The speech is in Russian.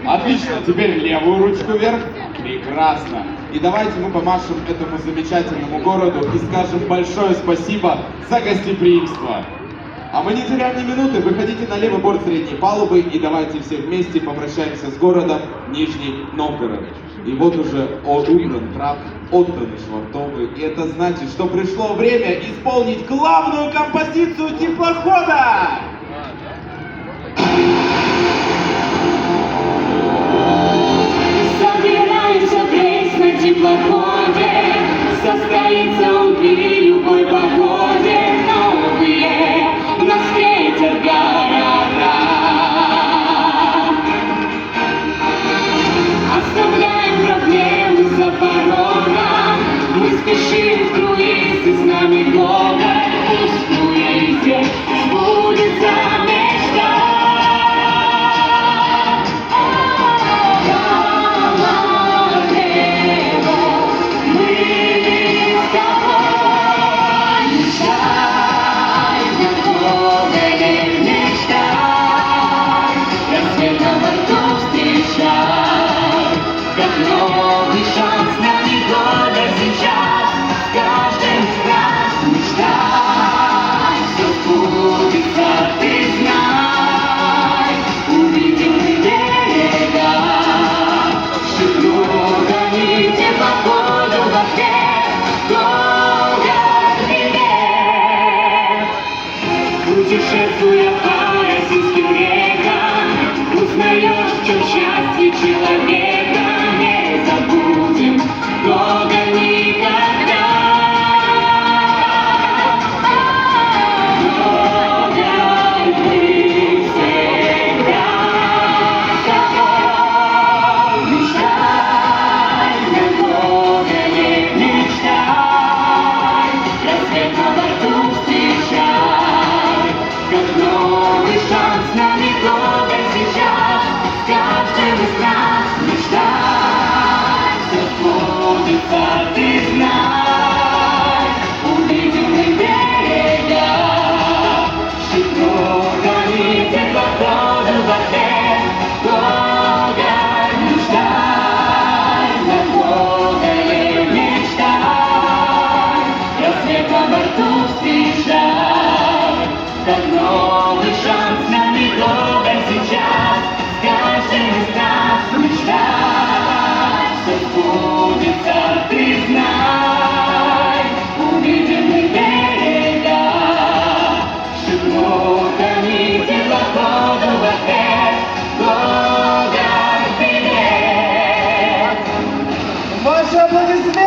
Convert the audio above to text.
Отлично, теперь левую ручку вверх. Прекрасно. И давайте мы помашем этому замечательному городу и скажем большое спасибо за гостеприимство. А мы не теряем ни минуты, выходите на левый борт средней палубы и давайте все вместе попрощаемся с городом Нижний Новгород. И вот уже убран трап, отданы швартовы, и это значит, что пришло время исполнить главную композицию теплохода! Собираемся в рейс на теплоходе, состоится он при любой погоде. Новые нас встретят города. Оставляем проблемы за порогом, мы спешим в круиз, и с нами город. Пусть в круизе сбудется мечта. Новый шанс на года сейчас, с каждым из нас мечтай, все сбудется, ты знай, увидим мы берега, шепнутами теплоходу в ответ, город билет. Путешествуя по российским рекам, узнаешь, в чем счастье человека. Не забудем года никогда. Город мы всегда с тобой. Мечтай, на городе мечтай, рассвет на борту встречай, как новый шанс на года сейчас, с каждым из нас мечтай. Ты знай, увидим мы берега, шепнутами теплоходу в ответ, город мечтай, на горе мечтай, рассвет на борту встречай, как новый шанс на года сейчас, с каждым из нас мечтай, все сбудется, ты знай, увидим мы берега, шепнутами теплоходу в ответ, город билет. Ваши аплодисменты!